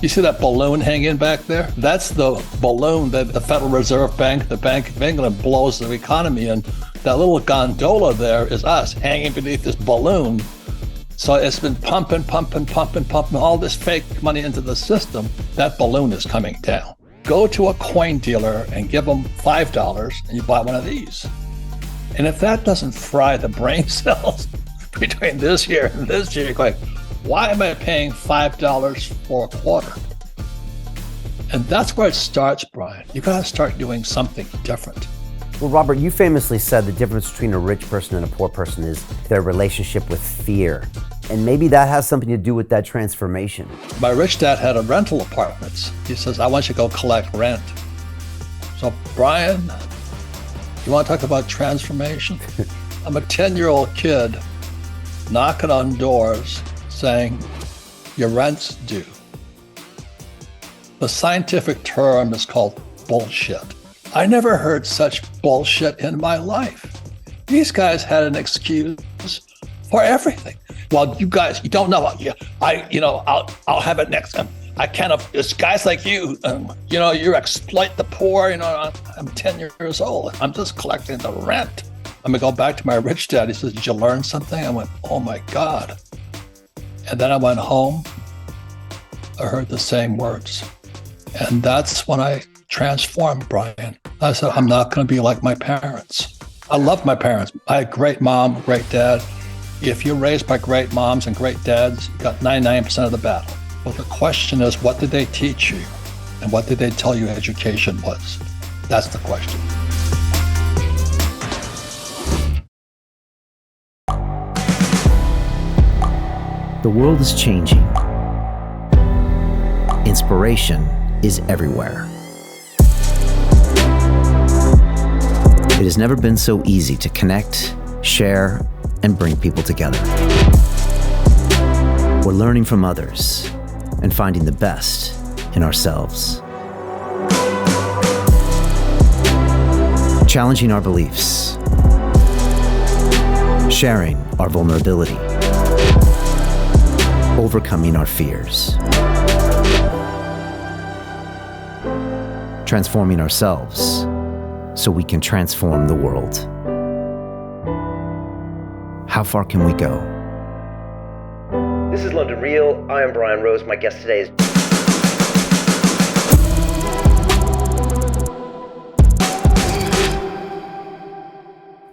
You see that balloon hanging back there? That's the balloon that the Federal Reserve Bank, the Bank of England, blows the economy in. That little gondola there is us hanging beneath this balloon. So it's been pumping all this fake money into the system. That balloon is coming down. Go to a coin dealer and give them $5 and you buy one of these. And if that doesn't fry the brain cells between this year and this year, you're going, why am I paying $5 for a quarter? And that's where it starts, Brian. You got to start doing something different. Well, Robert, you famously said the difference between a rich person and a poor person is their relationship with fear. And maybe that has something to do with that transformation. My rich dad had a rental apartments. He says, I want you to go collect rent. So, Brian, you want to talk about transformation? I'm a 10-year-old kid knocking on doors saying, your rent's due. The scientific term is called bullshit. I never heard such bullshit in my life. These guys had an excuse for everything. Well, you guys, you don't know. I'll have it next time. I can't. It's guys like you. You exploit the poor. I'm 10 years old. I'm just collecting the rent. I'm gonna go back to my rich dad. He says, "Did you learn something?" I went, "Oh my God!" And then I went home. I heard the same words, and that's when I transformed, Brian. I said, I'm not going to be like my parents. I love my parents. I had great mom, great dad. If you're raised by great moms and great dads, you got 99% of the battle. But the question is, what did they teach you? And what did they tell you education was? That's the question. The world is changing. Inspiration is everywhere. It has never been so easy to connect, share, and bring people together. We're learning from others and finding the best in ourselves. Challenging our beliefs, sharing our vulnerability, overcoming our fears, transforming ourselves so we can transform the world. How far can we go? This is London Real. I am Brian Rose. My guest today is...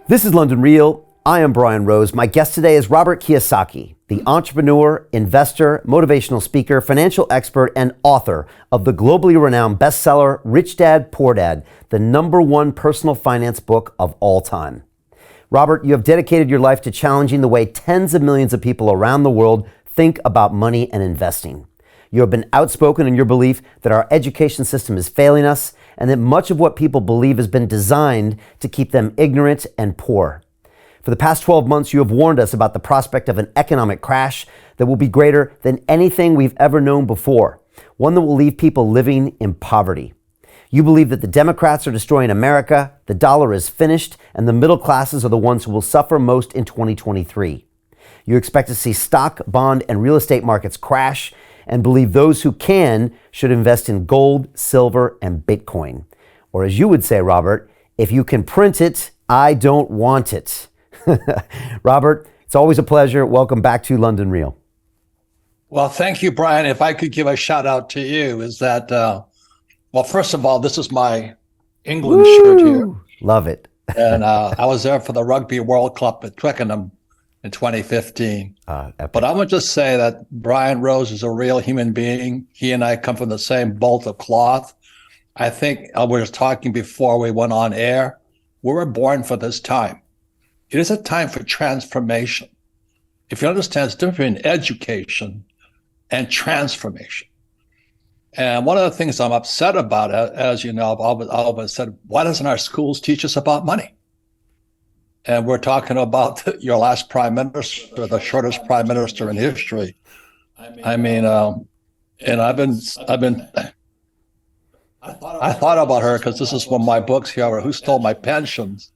This is London Real. I am Brian Rose. My guest today is Robert Kiyosaki, the entrepreneur, investor, motivational speaker, financial expert, and author of the globally renowned bestseller, Rich Dad, Poor Dad, the #1 personal finance book of all time. Robert, you have dedicated your life to challenging the way tens of millions of people around the world think about money and investing. You have been outspoken in your belief that our education system is failing us and that much of what people believe has been designed to keep them ignorant and poor. For the past 12 months, you have warned us about the prospect of an economic crash that will be greater than anything we've ever known before, one that will leave people living in poverty. You believe that the Democrats are destroying America, the dollar is finished, and the middle classes are the ones who will suffer most in 2023. You expect to see stock, bond, and real estate markets crash and believe those who can should invest in gold, silver, and Bitcoin. Or as you would say, Robert, if you can print it, I don't want it. Robert, it's always a pleasure. Welcome back to London Real. Well, thank you, Brian. If I could give a shout out to you, is that, well, first of all, this is my England shirt here. Love it. And I was there for the Rugby World Cup at Twickenham in 2015. But I would just say that Brian Rose is a real human being. He and I come from the same bolt of cloth. I think we were talking before we went on air. We were born for this time. It is a time for transformation. If you understand, it's different between education and transformation. And one of the things I'm upset about, as you know, I've always said, why doesn't our schools teach us about money? And we're talking about your last prime minister, the shortest prime minister in history. I thought about her because this is one of my books here, Who Stole My Pensions?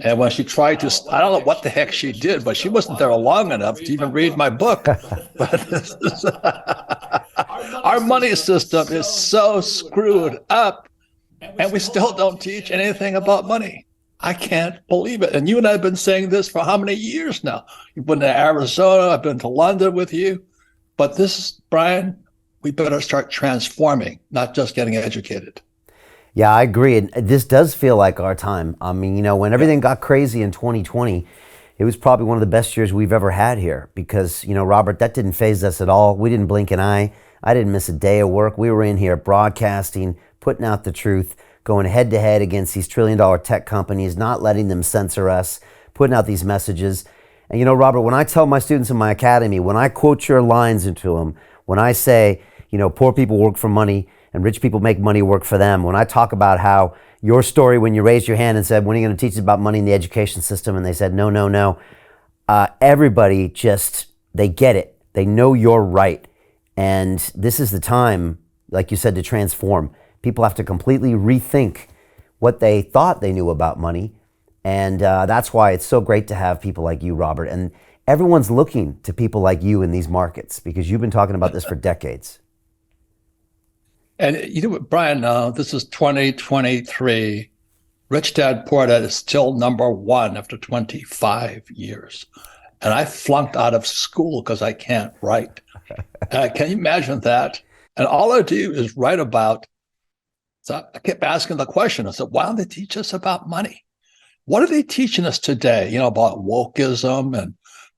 And when she tried to, I don't know what the heck she did, but she wasn't there long enough to even read my book. But our Our money system is so screwed up, and we still don't teach anything about money. I can't believe it. And you and I have been saying this for how many years now? You've been to Arizona, I've been to London with you. But this, Brian, we better start transforming, not just getting educated. Yeah, I agree. And this does feel like our time. I mean, when everything got crazy in 2020, it was probably one of the best years we've ever had here because, Robert, that didn't faze us at all. We didn't blink an eye. I didn't miss a day of work. We were in here broadcasting, putting out the truth, going head to head against these trillion-dollar tech companies, not letting them censor us, putting out these messages. And Robert, when I tell my students in my academy, when I quote your lines into them, when I say, poor people work for money and rich people make money work for them, when I talk about how your story when you raised your hand and said, when are you going to teach us about money in the education system? And they said, no. Everybody just, they get it. They know you're right. And this is the time, like you said, to transform. People have to completely rethink what they thought they knew about money. And that's why it's so great to have people like you, Robert. And everyone's looking to people like you in these markets because you've been talking about this for decades. And Brian, this is 2023. Rich Dad Poor Dad is still number one after 25 years. And I flunked out of school because I can't write. Can you imagine that? And all I do is write about. So I kept asking the question. I said, why don't they teach us about money? What are they teaching us today? About wokeism and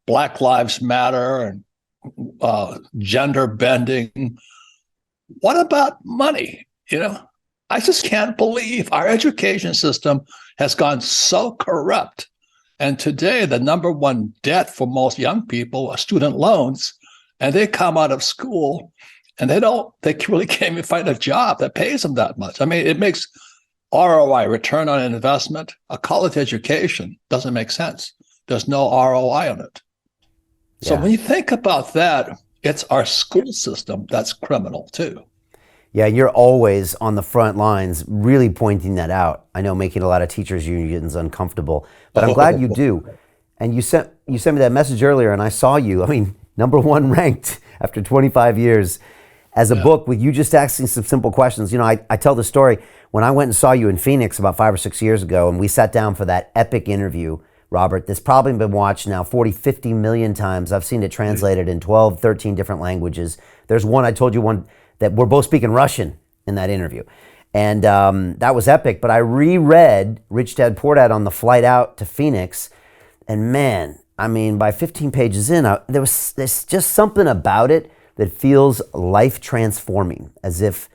Black Lives Matter and gender bending. What about money? I just can't believe our education system has gone so corrupt. And today, the number one debt for most young people are student loans. And they come out of school and they really can't even find a job that pays them that much. I mean, it makes ROI, return on investment. A college education doesn't make sense. There's no ROI on it. So when you think about that, it's our school system that's criminal too. Yeah, you're always on the front lines really pointing that out. I know making a lot of teachers unions uncomfortable, but I'm glad you do. And you sent me that message earlier and I saw you, number one ranked after 25 years as a book with you just asking some simple questions. I tell the story when I went and saw you in Phoenix about 5 or 6 years ago and we sat down for that epic interview, Robert, that's probably been watched now 40, 50 million times. I've seen it translated in 12, 13 different languages. There's one, I told you one, that we're both speaking Russian in that interview. And that was epic. But I reread Rich Dad Poor Dad on the flight out to Phoenix. And man, by 15 pages in, there's just something about it that feels life transforming. As if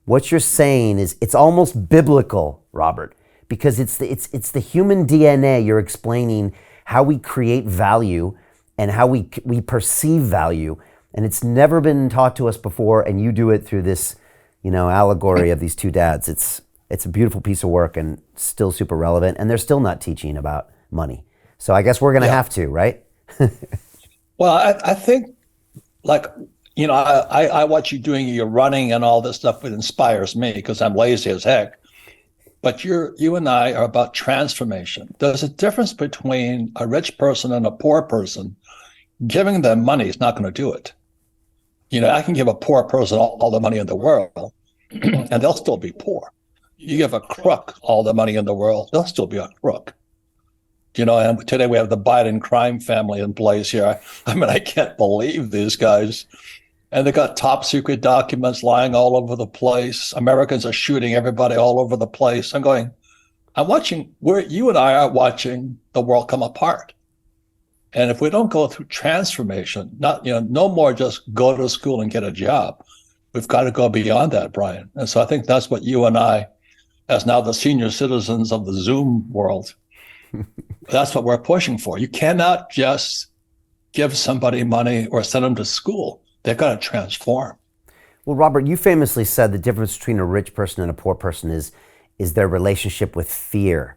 what you're saying is, it's almost biblical, Robert. Because it's the human DNA. You're explaining how we create value and how we perceive value. And it's never been taught to us before, and you do it through this, allegory of these two dads. It's a beautiful piece of work and still super relevant, and they're still not teaching about money. So I guess we're going to have to, right? Well, I think, I watch you doing your running and all this stuff. It inspires me because I'm lazy as heck. But you and I are about transformation. There's a difference between a rich person and a poor person. Giving them money is not going to do it. I can give a poor person all the money in the world, and they'll still be poor. You give a crook all the money in the world, they'll still be a crook. And today we have the Biden crime family in place here. I can't believe these guys. And they got top secret documents lying all over the place. Americans are shooting everybody all over the place. I'm watching where you and I are watching the world come apart. And if we don't go through transformation, no more just go to school and get a job. We've got to go beyond that, Brian. And so I think that's what you and I, as now the senior citizens of the Zoom world, that's what we're pushing for. You cannot just give somebody money or send them to school. They've got to transform. Well, Robert, you famously said the difference between a rich person and a poor person is their relationship with fear.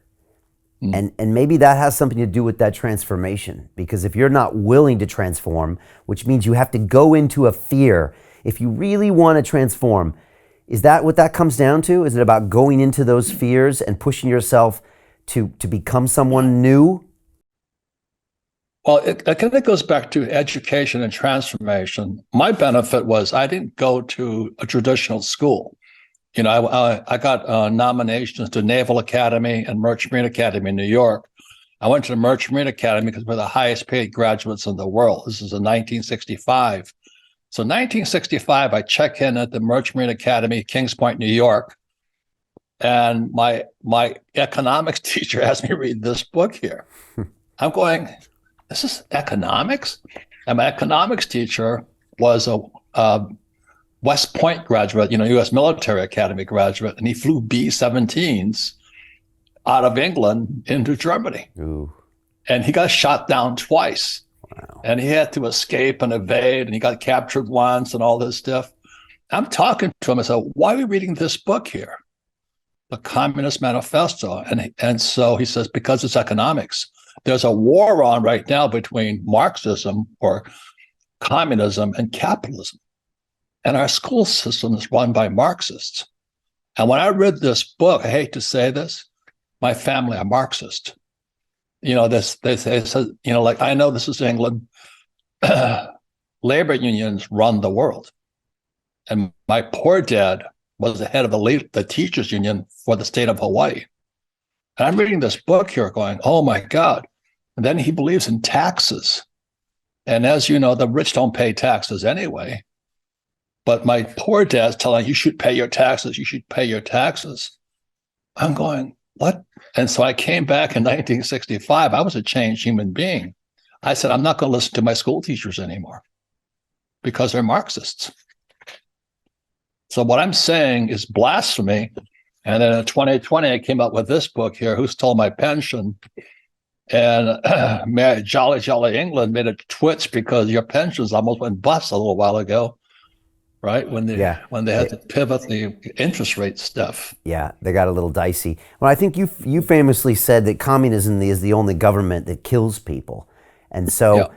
And maybe that has something to do with that transformation, because if you're not willing to transform, which means you have to go into a fear, if you really want to transform, is that what that comes down to? Is it about going into those fears and pushing yourself to become someone new? Well, it kind of goes back to education and transformation. My benefit was I didn't go to a traditional school. You know, I got nominations to Naval Academy and Merchant Marine Academy in New York. I went to the Merchant Marine Academy because we're the highest paid graduates in the world. This is in 1965. So 1965, I check in at the Merchant Marine Academy, Kings Point, New York. And my economics teacher asked me to read this book here. I'm going, this is economics? And my economics teacher was a West Point graduate, U.S. Military Academy graduate, and he flew B-17s out of England into Germany. Ooh. And he got shot down twice. Wow. And he had to escape and evade, and he got captured once and all this stuff. I'm talking to him. I said, why are we reading this book here? The Communist Manifesto. And so he says, because it's economics. There's a war on right now between Marxism or communism and capitalism. And our school system is run by Marxists. And when I read this book, I hate to say this, my family are Marxist. They said, like, I know this is England. Labor unions run the world. And my poor dad was the head of the teachers union for the state of Hawaii. And I'm reading this book here going, oh my God. And then he believes in taxes. And as you know, the rich don't pay taxes anyway. But my poor dad's telling you should pay your taxes. You should pay your taxes. I'm going, what? And so I came back in 1965. I was a changed human being. I said, I'm not going to listen to my school teachers anymore because they're Marxists. So what I'm saying is blasphemy. And then in 2020, I came up with this book here, Who Stole My Pension? And Jolly England made a twitch because your pensions almost went bust a little while ago. Right? When they had to pivot the interest rate stuff. Yeah, they got a little dicey. Well, I think you famously said that communism is the only government that kills people. And so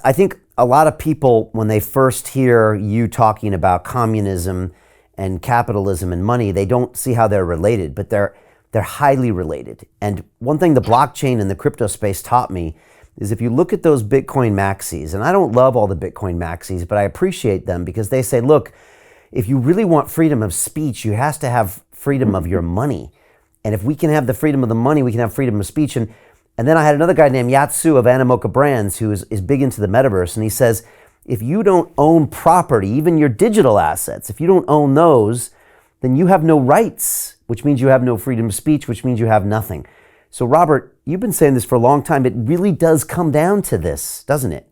I think a lot of people, when they first hear you talking about communism and capitalism and money, they don't see how they're related, but they're highly related. And one thing the blockchain and the crypto space taught me is if you look at those Bitcoin maxis, and I don't love all the Bitcoin maxis, but I appreciate them because they say, look, if you really want freedom of speech, you have to have freedom of your money. And if we can have the freedom of the money, we can have freedom of speech. And then I had another guy named Yatsu of Animoca Brands who is big into the metaverse. And he says, if you don't own property, even your digital assets, if you don't own those, then you have no rights, which means you have no freedom of speech, which means you have nothing. So Robert, you've been saying this for a long time. It really does come down to this, doesn't it?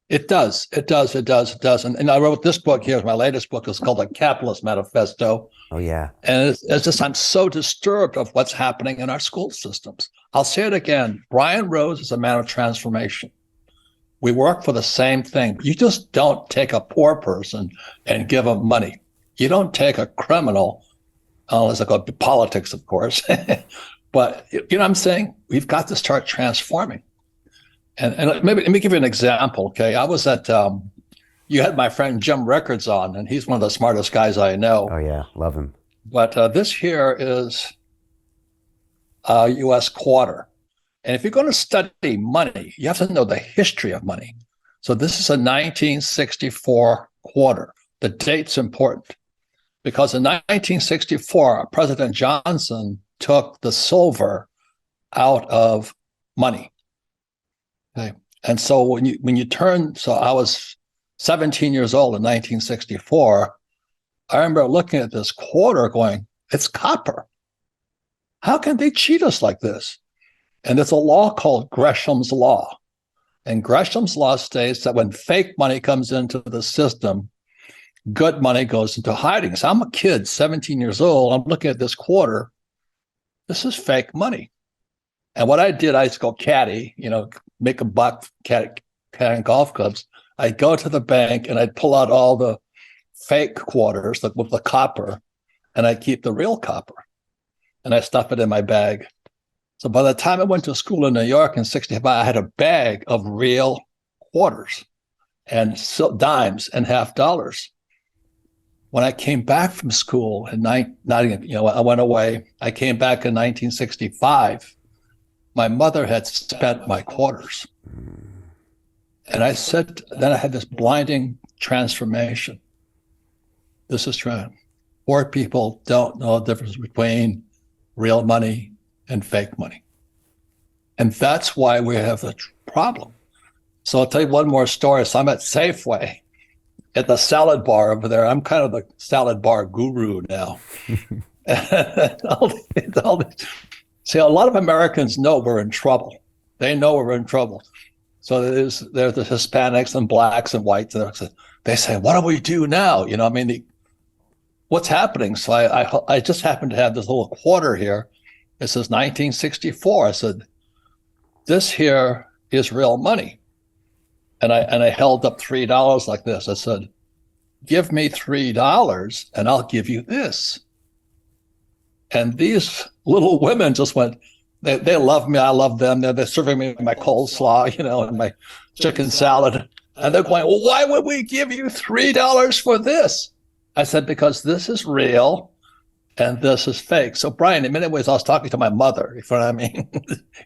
It does. And I wrote this book here. My latest book is called The Capitalist Manifesto. Oh, yeah. And it's just, I'm so disturbed of what's happening in our school systems. I'll say it again. Brian Rose is a man of transformation. We work for the same thing. You just don't take a poor person and give them money. You don't take a criminal, unless I go to politics, of course. But you know what I'm saying? We've got to start transforming. And maybe let me give you an example, okay? I was at, you had my friend Jim Rickards on, and he's one of the smartest guys I know. Oh, yeah. Love him. But this here is a U.S. quarter. And if you're going to study money, you have to know the history of money. So this is a 1964 quarter. The date's important because in 1964, President Johnson took the silver out of money. Okay. And so when you turn, so I was 17 years old in 1964. I remember looking at this quarter going, it's copper. How can they cheat us like this? And there's a law called Gresham's Law. And Gresham's Law states that when fake money comes into the system, good money goes into hiding. So I'm a kid, 17 years old. I'm looking at this quarter. This is fake money. And what I did, I used to go caddy, make a buck caddying golf clubs. I'd go to the bank and I'd pull out all the fake quarters with the copper, and I'd keep the real copper. And I stuff it in my bag. So by the time I went to school in New York in 65, I had a bag of real quarters and dimes and half dollars. When I came back from school I went away. I came back in 1965. my mother had spent my quarters. And I said, then I had this blinding transformation. This is true. Poor people don't know the difference between real money and fake money. And that's why we have the problem. So I'll tell you one more story. So I'm at Safeway at the salad bar over there. I'm kind of the salad bar guru now. See, a lot of Americans know we're in trouble. They know we're in trouble. So there's the Hispanics and blacks and whites. And they say, what do we do now? You know, I mean, what's happening? So I just happened to have this little quarter here. It says 1964. I said, this here is real money. And I held up $3 like this. I said, give me $3 and I'll give you this. And these little women just went, they love me. I love them. They're serving me my coleslaw, you know, and my chicken salad. And they're going, well, why would we give you $3 for this? I said, because this is real and this is fake. So Brian, in many ways, I was talking to my mother, you know what I mean,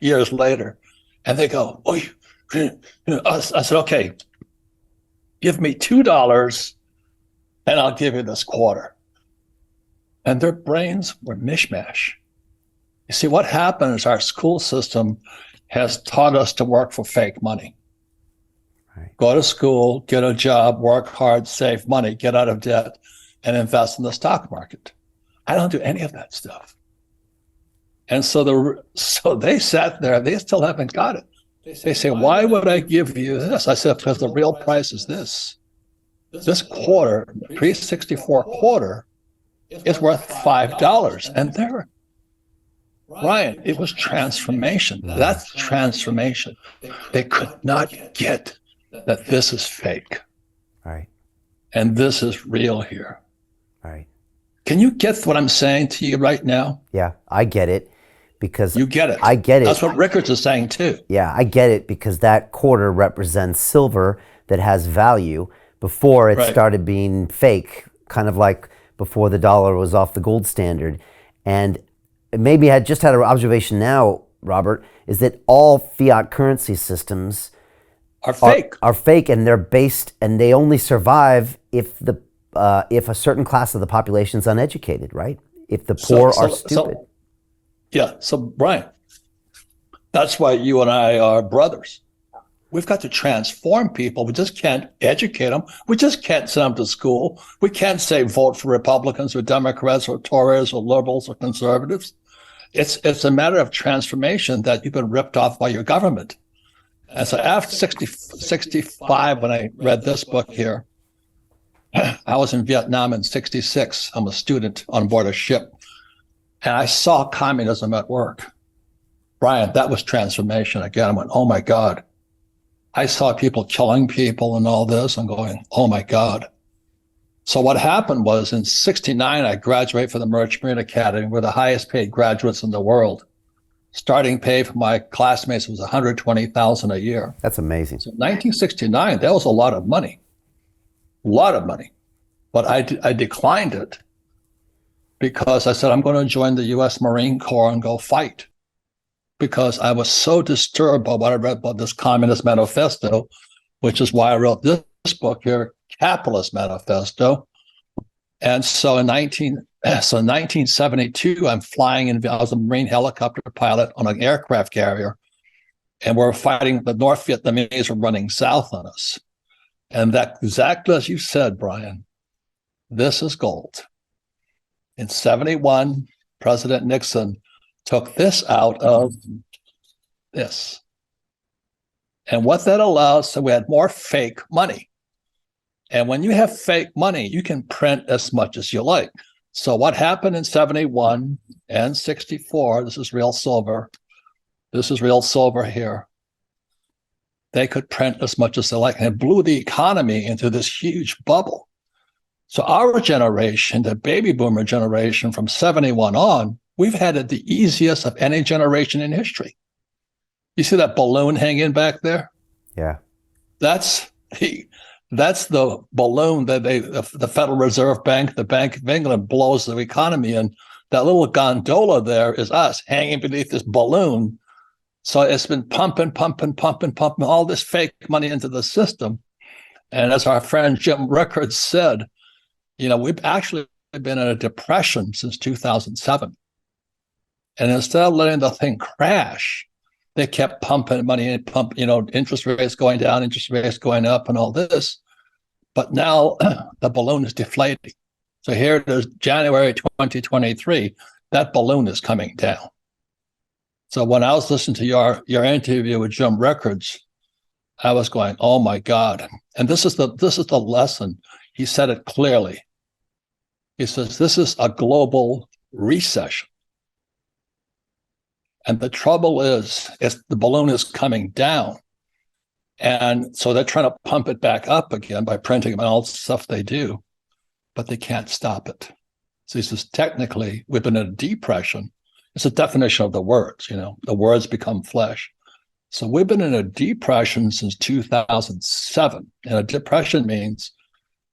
years later. And they go, oh, I said, okay, give me $2 and I'll give you this quarter. And their brains were mishmash. You see, what happened is our school system has taught us to work for fake money. Right. Go to school, get a job, work hard, save money, get out of debt, and invest in the stock market. I don't do any of that stuff. And so they sat there, they still haven't got it. They say, why would I give you this? I said, because the real price is this. This quarter, pre-64 quarter, is worth $5. And there, Ryan, it was transformation. That's transformation. They could not get that this is fake. Right. And this is real here. Right. Can you get what I'm saying to you right now? Yeah, I get it. Because you get it. I get it. That's what Rickards is saying too. Yeah, I get it because that quarter represents silver that has value before it started being fake, kind of like before the dollar was off the gold standard. And maybe I just had an observation now, Robert, is that all fiat currency systems are fake. Are fake, and they're based, and they only survive if a certain class of the population is uneducated, right? If the poor are stupid. So Brian, that's why you and I are brothers. We've got to transform people. We just can't educate them. We just can't send them to school. We can't say vote for Republicans or Democrats or Tories or liberals or conservatives. It's a matter of transformation that you've been ripped off by your government. And so after 65, when I read this book here, I was in Vietnam in 66. I'm a student on board a ship. And I saw communism at work. Brian, that was transformation again. I went, oh my God. I saw people killing people and all this. I'm going, oh my God. So what happened was in 69, I graduated from the Merchant Marine Academy. We're the highest paid graduates in the world. Starting pay for my classmates was $120,000 a year. That's amazing. So 1969, that was a lot of money. A lot of money. But I declined it. Because I said, I'm going to join the U.S. Marine Corps and go fight. Because I was so disturbed by what I read about this Communist Manifesto, which is why I wrote this book here, Capitalist Manifesto. And so in 1972, I'm flying in, I was a Marine helicopter pilot on an aircraft carrier. And we're fighting, the North Vietnamese were running south on us. And that exactly as you said, Brian, this is gold. In 71, President Nixon took this out of this. And what that allows, so we had more fake money. And when you have fake money, you can print as much as you like. So what happened in 71 and 64, this is real silver. This is real silver here. They could print as much as they like. And it blew the economy into this huge bubble. So our generation, the baby boomer generation from 71 on, we've had it the easiest of any generation in history. You see that balloon hanging back there? Yeah. That's the balloon that the Federal Reserve Bank, the Bank of England blows the economy in. That little gondola there is us hanging beneath this balloon So it's been pumping all this fake money into the system. And as our friend Jim Rickards said, we've actually been in a depression since 2007. And instead of letting the thing crash, they kept pumping money in, interest rates going down, interest rates going up, and all this. But now the balloon is deflating. So here it is, January 2023, that balloon is coming down. So when I was listening to your interview with Jim Rickards, I was going, oh my God. And this is the lesson. He said it clearly. He says, this is a global recession. And the trouble is the balloon is coming down. And so they're trying to pump it back up again by printing and all the stuff they do, but they can't stop it. So he says, technically, we've been in a depression. It's a definition of the words, the words become flesh. So we've been in a depression since 2007. And a depression means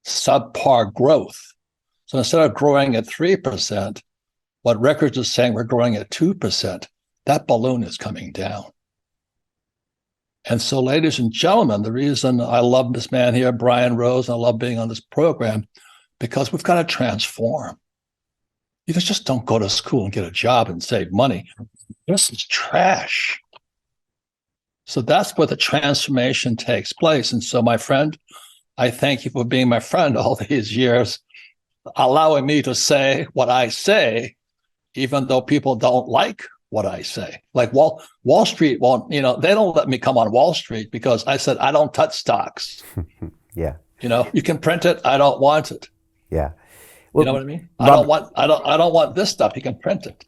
subpar growth. So instead of growing at 3%, what Rickards is saying, we're growing at 2%. That balloon is coming down. And so, ladies and gentlemen, the reason I love this man here, Brian Rose, and I love being on this program, because we've got to transform. You just don't go to school and get a job and save money. This is trash. So that's where the transformation takes place. And so, my friend, I thank you for being my friend all these years, allowing me to say what I say, even though people don't like what I say. Like Wall Street won't, they don't let me come on Wall Street because I said, I don't touch stocks. Yeah. You can print it. I don't want it. Yeah. Well, you know what I mean? I don't want this stuff. You can print it.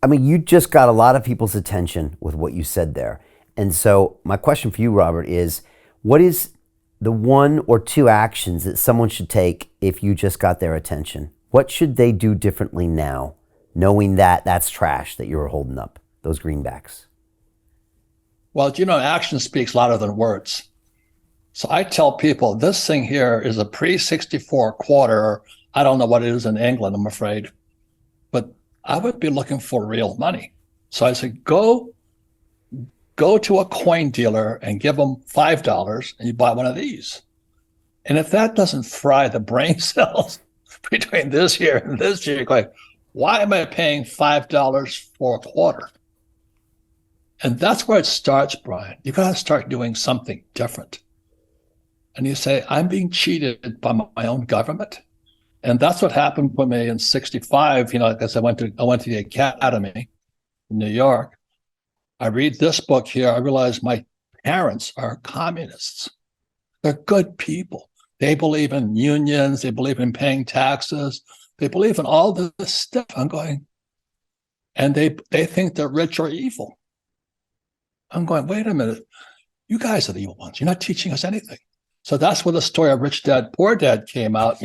I mean, you just got a lot of people's attention with what you said there. And so my question for you, Robert, is what is the one or two actions that someone should take if you just got their attention? What should they do differently now, knowing that that's trash that you were holding up, those greenbacks? Well, action speaks louder than words. So I tell people this thing here is a pre-64 quarter. I don't know what it is in England, I'm afraid. But I would be looking for real money. So I said, go to a coin dealer and give them $5 and you buy one of these. And if that doesn't fry the brain cells between this year and this year, you're going, why am I paying $5 for a quarter? And that's where it starts, Brian. You got to start doing something different. And you say, I'm being cheated by my own government. And that's what happened for me in 65. Because I went to the academy in New York. I read this book here. I realize my parents are communists. They're good people. They believe in unions. They believe in paying taxes. They believe in all this stuff. I'm going, and they think they're rich or evil. I'm going, wait a minute. You guys are the evil ones. You're not teaching us anything. So that's where the story of Rich Dad, Poor Dad came out,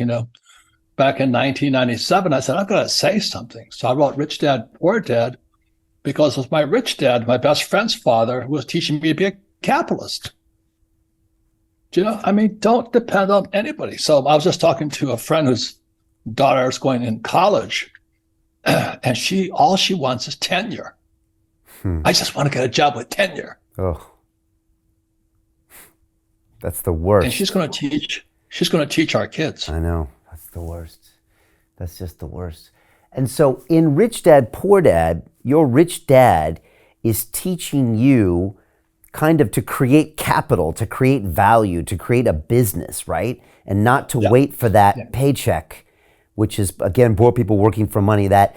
back in 1997. I said, I've got to say something. So I wrote Rich Dad, Poor Dad, because it was my rich dad, my best friend's father, who was teaching me to be a capitalist. Don't depend on anybody. So I was just talking to a friend whose daughter is going in college, and all she wants is tenure. I just want to get a job with tenure. Oh, that's the worst. And she's going to teach our kids. I know, that's the worst. That's just the worst. And so in Rich Dad, Poor Dad, your rich dad is teaching you kind of to create capital, to create value, to create a business, right? And not to wait for that paycheck, which is, again, poor people working for money, that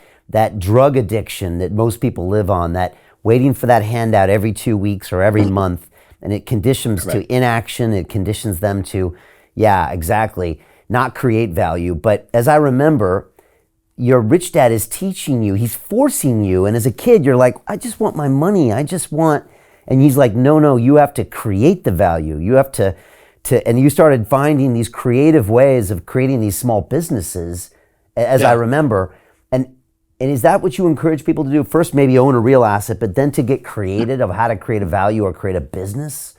drug addiction that most people live on, that waiting for that handout every 2 weeks or every month. And it conditions to inaction. It conditions them to, not create value. But as I remember, your rich dad is teaching you, he's forcing you. And as a kid, you're like, I just want my money. And he's like, no, you have to create the value. You have to, and you started finding these creative ways of creating these small businesses, as I remember. And is that what you encourage people to do? First, maybe own a real asset, but then to get creative of how to create a value or create a business?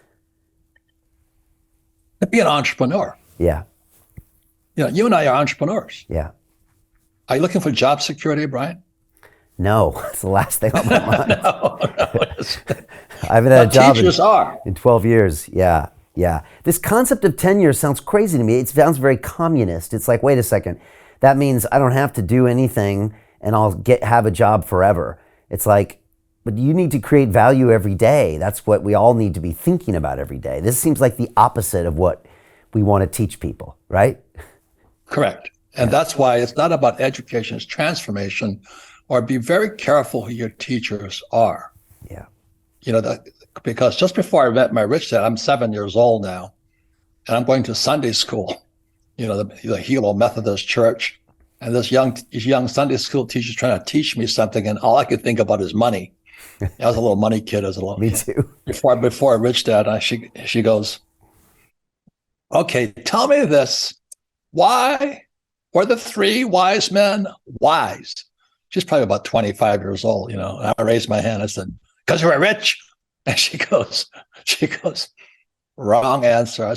Be an entrepreneur. Yeah. You and I are entrepreneurs. Yeah. Are you looking for job security, Brian? No, it's the last thing on my mind. No. I haven't had a But job teachers are. in 12 years. Yeah, yeah. This concept of tenure sounds crazy to me. It sounds very communist. It's like, wait a second, that means I don't have to do anything and I'll have a job forever. It's like, but you need to create value every day. That's what we all need to be thinking about every day. This seems like the opposite of what we want to teach people, right? Correct. And that's why it's not about education, it's transformation, or be very careful who your teachers are. Yeah. Because just before I met my rich dad, I'm 7 years old now, and I'm going to Sunday school, the Hilo Methodist Church. And this young Sunday school teacher's trying to teach me something, and all I could think about is money. I was a little money kid as a little Me too. Before rich dad, she goes, okay, tell me this. Why were the three wise men wise? She's probably about 25 years old, And I raised my hand. I said, because they were rich. And she goes, wrong answer.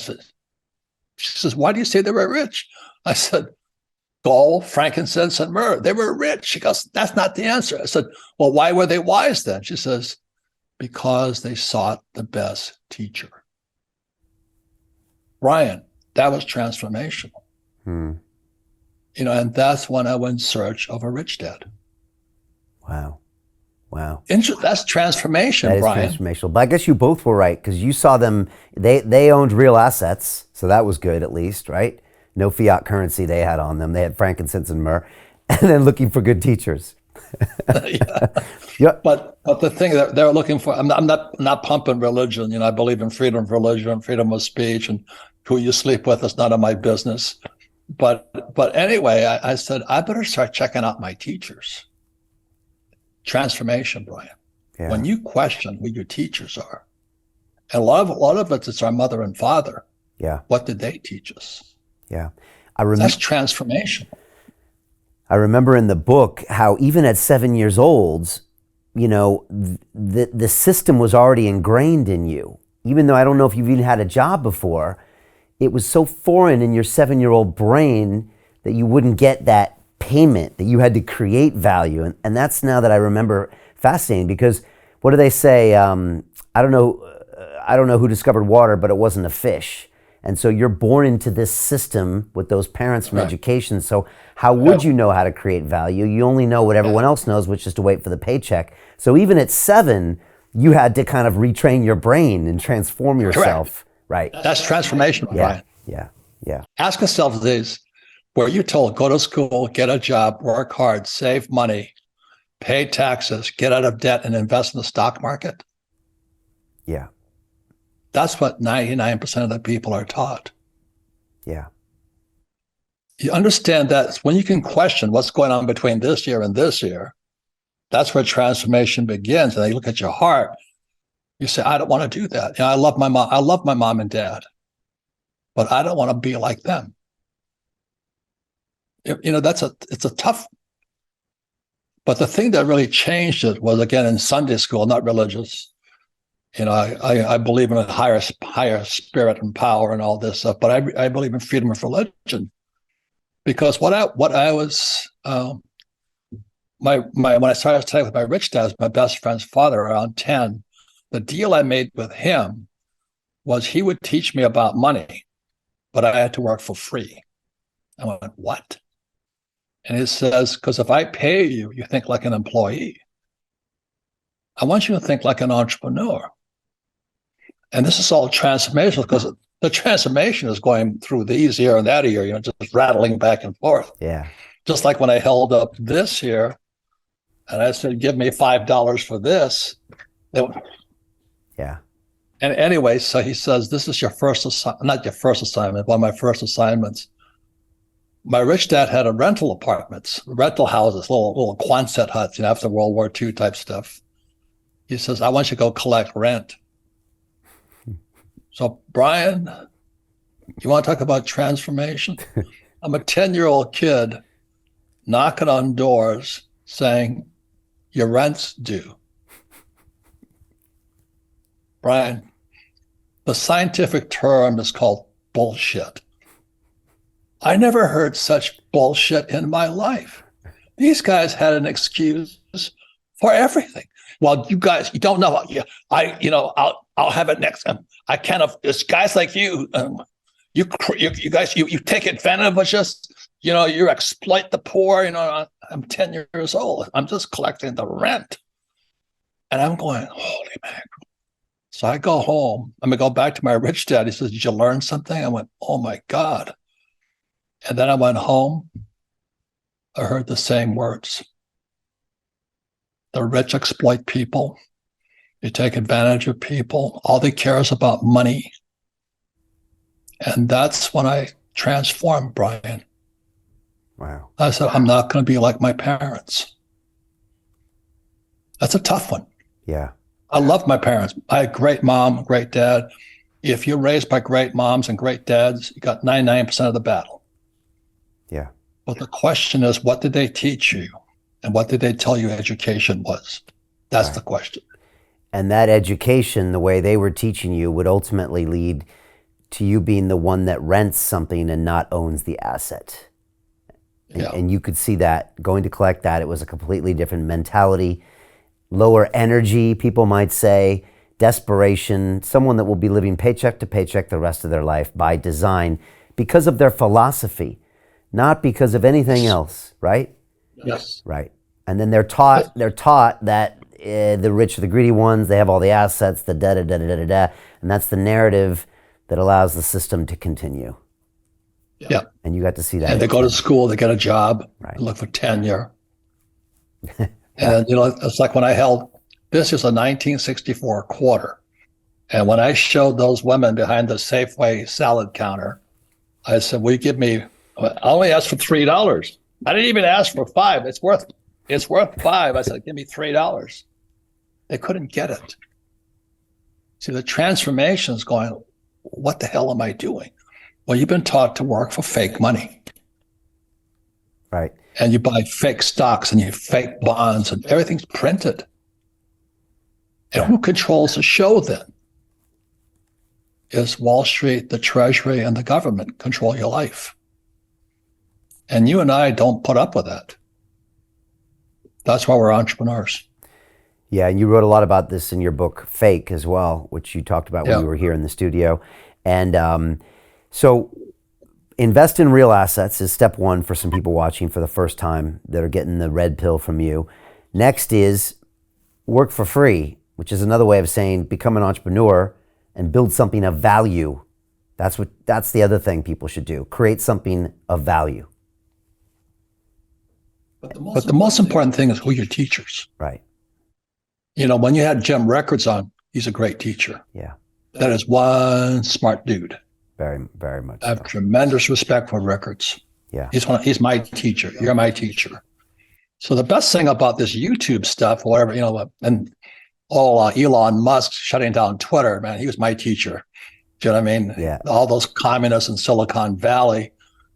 She says, why do you say they were rich? I said, gold, frankincense, and myrrh. They were rich. She goes, that's not the answer. I said, well, why were they wise then? She says, because they sought the best teacher. Brian, that was transformational. And that's when I went in search of a rich dad. Wow. That's transformation, That is Brian. transformational. But I guess you both were right, because you saw them, they owned real assets, so that was good at least, right? No fiat currency they had on them. They had frankincense and myrrh, and then looking for good teachers. Yeah. Yep. But the thing that they're looking for, I'm not pumping religion. I believe in freedom of religion, freedom of speech, and who you sleep with is none of my business. But anyway, I said, I better start checking out my teachers. Transformation, Brian. Yeah. When you question who your teachers are, and a lot of it's our mother and father. Yeah. What did they teach us? Yeah. That's transformation. I remember in the book how even at 7 years old, the system was already ingrained in you. Even though I don't know if you've even had a job before, it was so foreign in your 7-year-old brain that you wouldn't get that payment, that you had to create value. And that's, now that I remember, fascinating, because what do they say? I don't know who discovered water, but it wasn't a fish. And so you're born into this system with those parents from education. So how would you know how to create value? You only know what everyone else knows, which is to wait for the paycheck. So even at 7, you had to kind of retrain your brain and transform yourself. Right. That's transformation, Brian. Yeah. Ask yourself this. Were you told, go to school, get a job, work hard, save money, pay taxes, get out of debt, and invest in the stock market? Yeah. That's what 99% of the people are taught. Yeah. You understand that when you can question what's going on between this year and this year, that's where transformation begins. And they look at your heart. You say, I don't want to do that. I love my mom. I love my mom and dad, but I don't want to be like them. It's a tough. But the thing that really changed it was, again, in Sunday school, not religious. I believe in a higher spirit and power and all this stuff, but I believe in freedom of religion, because when I started studying with my rich dad, my best friend's father, around 10, the deal I made with him was he would teach me about money, but I had to work for free. I went, what? And he says, because if I pay you, you think like an employee. I want you to think like an entrepreneur. And this is all transformational, because the transformation is going through these ear and that ear, just rattling back and forth. Yeah. Just like when I held up this here and I said, give me $5 for this. Yeah. And anyway, so he says, this is your first assignment, not your first assignment, one of my first assignments. My rich dad had rental apartments, rental houses, little Quonset huts, after World War II type stuff. He says, I want you to go collect rent. So, Brian, you want to talk about transformation? I'm a 10-year-old kid knocking on doors saying, your rent's due. Brian, the scientific term is called bullshit. I never heard such bullshit in my life. These guys had an excuse for everything. Well, you guys, you don't know. I'll have it next. I can't. It's guys like you. You guys, you take advantage of us. You exploit the poor. I'm 10 years old. I'm just collecting the rent, and I'm going, holy mackerel. So I go home. I'm gonna go back to my rich dad. He says, "Did you learn something?" I went, "Oh my God!" And then I went home. I heard the same words. The rich exploit people. You take advantage of people. All they care is about money. And that's when I transformed, Brian. Wow. I said, I'm not going to be like my parents. That's a tough one. Yeah. I love my parents. I had a great mom, great dad. If you're raised by great moms and great dads, you got 99% of the battle. Yeah. But the question is, what did they teach you? And what did they tell you education was? That's the question. And that education, the way they were teaching you, would ultimately lead to you being the one that rents something and not owns the asset. And you could see that going to collect that. It was a completely different mentality, lower energy, people might say, desperation, someone that will be living paycheck to paycheck the rest of their life by design because of their philosophy, not because of anything else, right? Yes. Right. And then they're taught that the rich are the greedy ones, they have all the assets, the da-da-da-da-da-da, and that's the narrative that allows the system to continue. Yeah. And you got to see that. And they go to school, they get a job, Right. look for tenure. And, it's like when this is a 1964 quarter. And when I showed those women behind the Safeway salad counter, I said, I only asked for $3. I didn't even ask for $5. It's worth $5. I said, give me $3. They couldn't get it. See, the transformation is going, what the hell am I doing? Well, you've been taught to work for fake money. Right. And you buy fake stocks and you fake bonds and everything's printed. And who controls the show then? Is Wall Street, the Treasury, and the government control your life. And you and I don't put up with that. That's why we're entrepreneurs. Yeah, and you wrote a lot about this in your book, Fake, as well, which you talked about when you were here in the studio. And so invest in real assets is step one for some people watching for the first time that are getting the red pill from you. Next is work for free, which is another way of saying become an entrepreneur and build something of value. That's the other thing people should do. Create something of value. But the most important thing is who your teachers. Right. When you had Jim Records on, he's a great teacher. Yeah. That is one smart dude. Very, very much. I have tremendous respect for Records. Yeah. He's my teacher. You're my teacher. So the best thing about this YouTube stuff, whatever, and Elon Musk shutting down Twitter, man, he was my teacher. Do you know what I mean? Yeah. All those communists in Silicon Valley.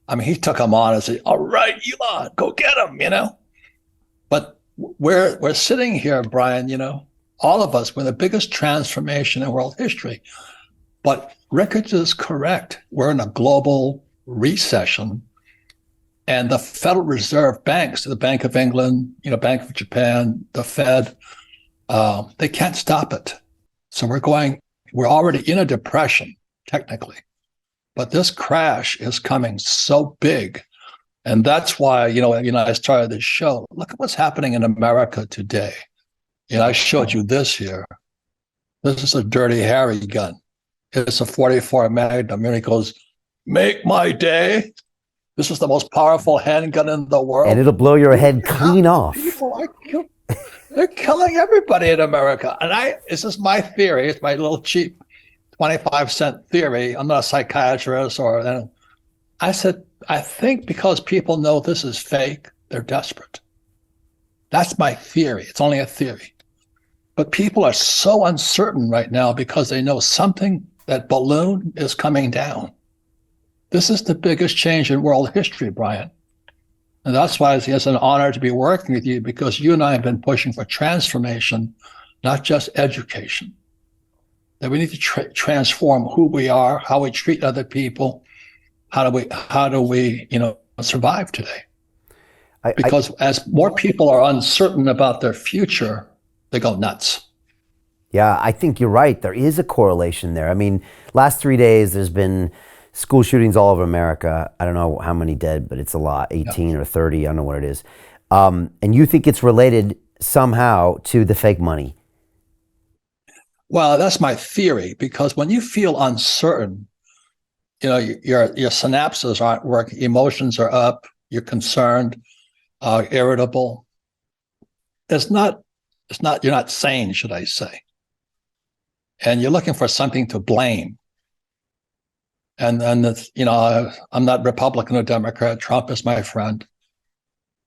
I mean, he took them on and said, all right, Elon, go get him, But we're sitting here, Brian, all of us, we're the biggest transformation in world history. But Ricketts is correct. We're in a global recession. And the Federal Reserve banks, the Bank of England, Bank of Japan, the Fed, they can't stop it. So we're already in a depression, technically. But this crash is coming so big. And that's why, I started this show. Look at what's happening in America today. I showed you this here. This is a Dirty Harry gun. It's a 44 Magnum. And he goes, make my day. This is the most powerful handgun in the world. And it'll blow your head clean off. They're killing everybody in America. And this is my theory. It's my little cheap 25-cent theory. I'm not a psychiatrist I said, I think because people know this is fake, they're desperate. That's my theory. It's only a theory. But people are so uncertain right now because they know that balloon is coming down. This is the biggest change in world history, Brian. And that's why it's an honor to be working with you, because you and I have been pushing for transformation, not just education. That we need to transform who we are, how we treat other people. How do we survive today? Because as more people are uncertain about their future, they go nuts. Yeah, I think you're right. There is a correlation there. I mean, last 3 days, there's been school shootings all over America. I don't know how many dead, but it's a lot, 18 or 30, I don't know what it is. And you think it's related somehow to the fake money? Well, that's my theory, because when you feel uncertain, your synapses aren't working, emotions are up, you're concerned, irritable. You're not sane, should I say. And you're looking for something to blame. And I'm not Republican or Democrat. Trump is my friend.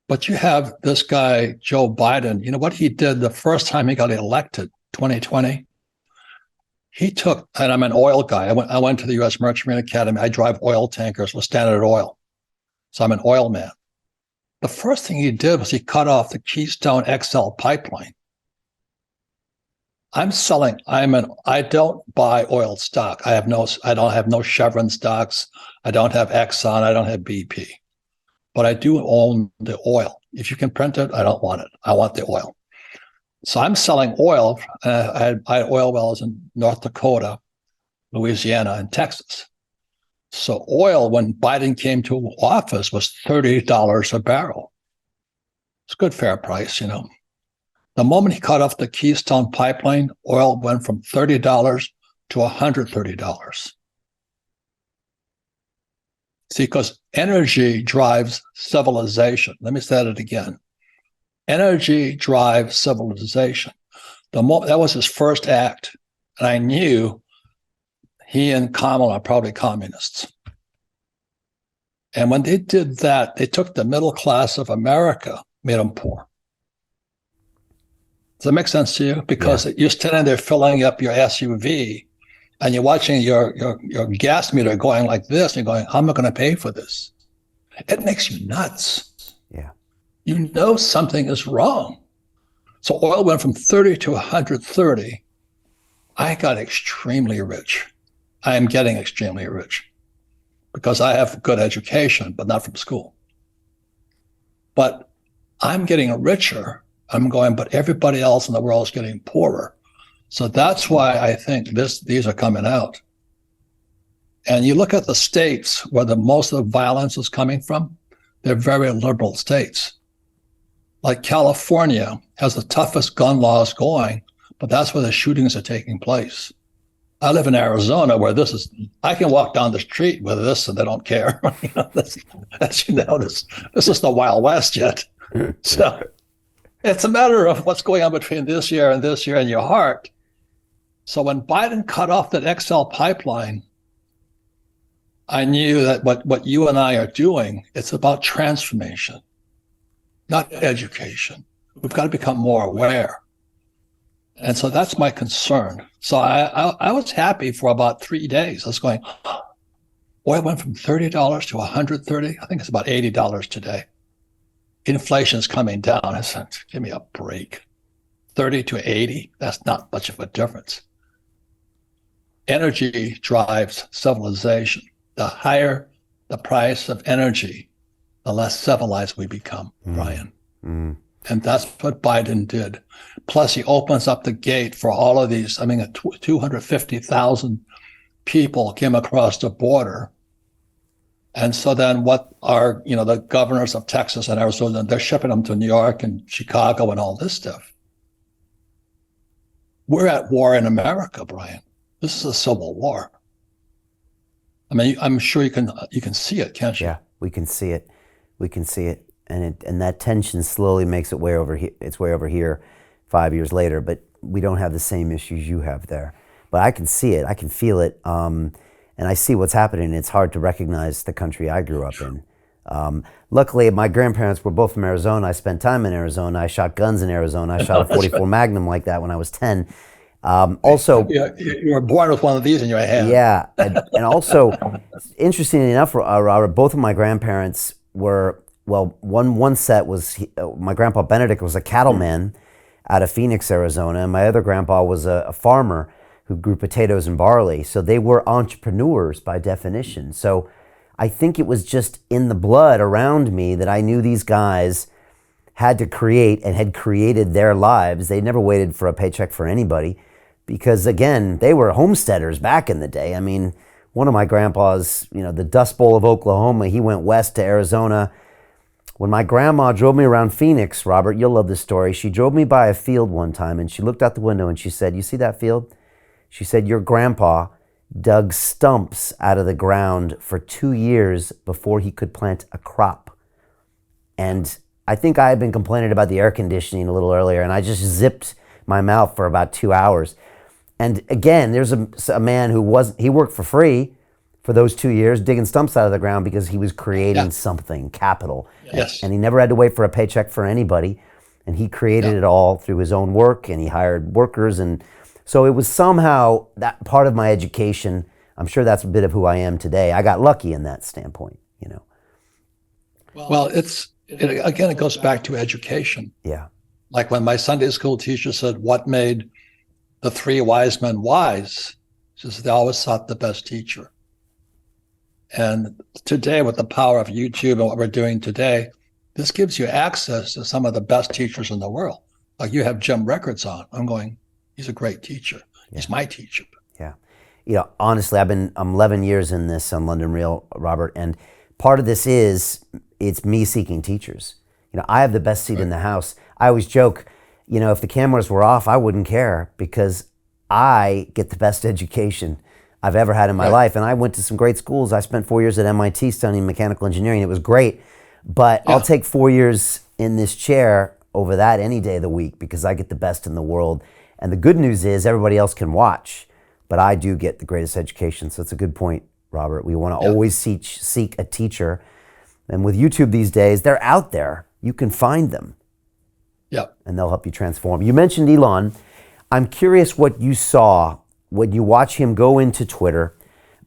But you have this guy, Joe Biden. You know what he did the first time he got elected, 2020? He took, and I'm an oil guy. I went to the U.S. Merchant Marine Academy. I drive oil tankers with Standard Oil. So I'm an oil man. The first thing he did was he cut off the Keystone XL pipeline. I don't buy oil stock. I don't have no Chevron stocks. I don't have Exxon. I don't have BP. But I do own the oil. If you can print it, I don't want it. I want the oil. So I'm selling oil. I had oil wells in North Dakota, Louisiana, and Texas. So oil, when Biden came to office, was $30 a barrel. It's a good, fair price, The moment he cut off the Keystone pipeline, oil went from $30 to $130. See, because energy drives civilization. Let me say it again. Energy drives civilization. That was his first act. And I knew he and Kamala are probably communists. And when they did that, they took the middle class of America, made them poor. Does that make sense to you? Because you're standing there filling up your SUV and you're watching your gas meter going like this, and you're going, how am I going to pay for this? It makes you nuts. Yeah. You know something is wrong. So oil went from 30 to 130. I got extremely rich. I am getting extremely rich because I have good education, but not from school. But I'm getting richer. I'm going, but everybody else in the world is getting poorer. So that's why I think these are coming out. And you look at the states where most of the violence is coming from, they're very liberal states. Like California has the toughest gun laws going, but that's where the shootings are taking place. I live in Arizona where I can walk down the street with this and they don't care. As you notice, this is the Wild West yet. So it's a matter of what's going on between this year and your heart. So when Biden cut off that XL pipeline, I knew that what you and I are doing, it's about transformation, not education. We've got to become more aware. And so that's my concern. So I was happy for about 3 days. I was going, oil went from $30 to $130. I think it's about $80 today. Inflation is coming down. I said, give me a break. 30 to 80, that's not much of a difference. Energy drives civilization. The higher the price of energy, the less civilized we become, Brian. And that's what Biden did. Plus, he opens up the gate for all of these. 250,000 people came across the border. And so then the governors of Texas and Arizona, they're shipping them to New York and Chicago and all this stuff. We're at war in America, Brian. This is a civil war. I'm sure you can see it, can't you? Yeah, we can see it. We can see it. And that tension slowly makes its way over here 5 years later, but we don't have the same issues you have there. But I can see it, I can feel it, and I see what's happening. It's hard to recognize the country I grew up in. Luckily, my grandparents were both from Arizona. I spent time in Arizona. I shot guns in Arizona. I shot a 44 Magnum like that when I was 10. Also, you were born with one of these in your hand. Yeah, and also, interestingly enough, both of my grandparents were, well, one set was, my grandpa Benedict was a cattleman out of Phoenix, Arizona, and my other grandpa was a farmer who grew potatoes and barley. So they were entrepreneurs by definition. So I think it was just in the blood around me that I knew these guys had to create and had created their lives. They never waited for a paycheck for anybody because, again, they were homesteaders back in the day. I mean, one of my grandpas, the Dust Bowl of Oklahoma, he went west to Arizona. When my grandma drove me around Phoenix, Robert, you'll love this story. She drove me by a field one time and she looked out the window and she said, "You see that field?" She said, "Your grandpa dug stumps out of the ground for 2 years before he could plant a crop." And I think I had been complaining about the air conditioning a little earlier, and I just zipped my mouth for about 2 hours. And again, there's a man he worked for free for those 2 years, digging stumps out of the ground because he was creating something, capital. Yes. And he never had to wait for a paycheck for anybody. And he created it all through his own work, and he hired workers. And so it was somehow that part of my education. I'm sure that's a bit of who I am today. I got lucky in that standpoint, Well, it goes back to education. Yeah. Like when my Sunday school teacher said, "What made the three wise men wise?" She says, "They always sought the best teacher." And today, with the power of YouTube and what we're doing today, this gives you access to some of the best teachers in the world. Like you have Jim Records on. I'm going, he's a great teacher. He's my teacher. Yeah. Honestly, I'm 11 years in this on London Real, Robert, and part of this it's me seeking teachers. I have the best seat in the house. I always joke, if the cameras were off, I wouldn't care because I get the best education I've ever had in my life. And I went to some great schools. I spent 4 years at MIT studying mechanical engineering. It was great, but I'll take 4 years in this chair over that any day of the week because I get the best in the world. And the good news is everybody else can watch, but I do get the greatest education. So it's a good point, Robert. We want to always seek a teacher. And with YouTube these days, they're out there. You can find them. Yep. And they'll help you transform. You mentioned Elon. I'm curious what you saw when you watch him go into Twitter.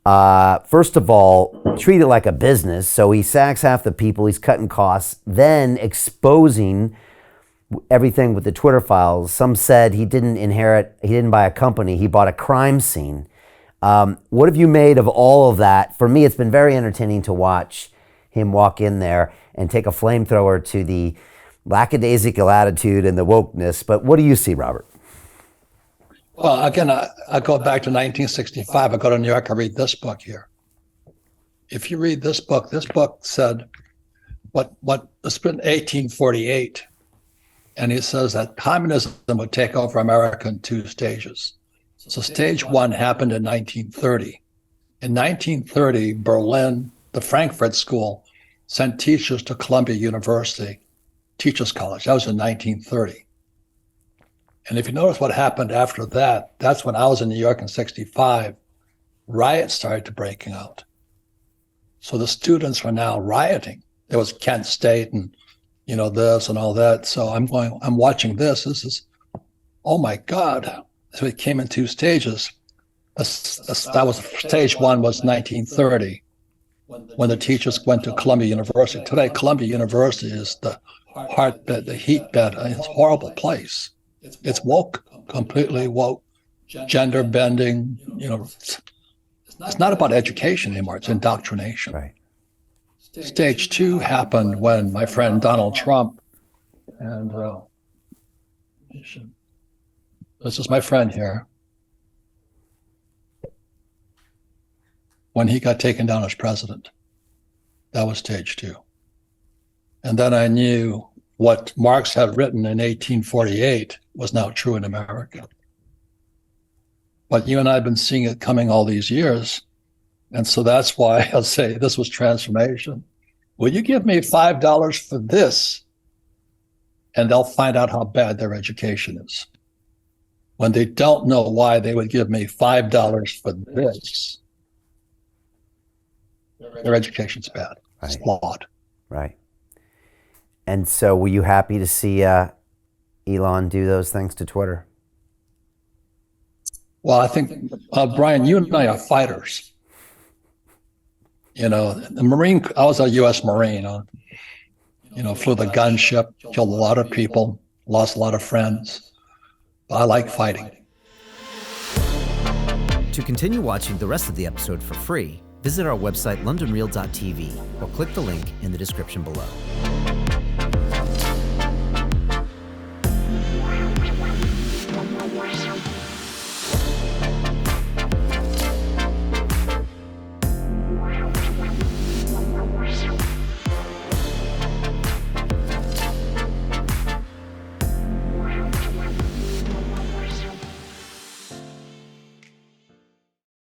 First of all, treat it like a business. So he sacks half the people, he's cutting costs, then exposing everything with the Twitter files. Some said he didn't buy a company, he bought a crime scene. What have you made of all of that? For me, it's been very entertaining to watch him walk in there and take a flamethrower to the lackadaisical attitude and the wokeness. But what do you see, Robert? Well, again, I go back to 1965. I go to New York, I read this book here. If you read this book said what it's been 1848. And he says that communism would take over America in 2 stages. So stage 1 happened in 1930. In 1930, Berlin, the Frankfurt School, sent teachers to Columbia University, Teachers College. That was in 1930. And if you notice what happened after that, that's when I was in New York in 65, riots started to breaking out. So the students are now rioting. There was Kent State and, this and all that. So I'm watching this. This is, oh my God. So it came in 2 stages. That was stage 1 was 1930, when the teachers went to Columbia University. Today, Columbia University is the heartbed, the heat bed. It's a horrible place. It's woke, completely woke, gender bending. It's not about education anymore. It's indoctrination. Right. Stage 2 happened when my friend Donald Trump, and this is my friend here, when he got taken down as president. That was stage 2. And then I knew what Marx had written in 1848 was now true in America. But you and I have been seeing it coming all these years. And so that's why I'll say this was transformation. Will you give me $5 for this? And they'll find out how bad their education is. When they don't know why they would give me $5 for this, their education's bad. It's flawed. Right. And so were you happy to see Elon do those things to Twitter? Well, I think, Brian, you and I are fighters. The Marine, I was a U.S. Marine, flew the gunship, killed a lot of people, lost a lot of friends. I like fighting. To continue watching the rest of the episode for free, visit our website londonreal.tv or click the link in the description below.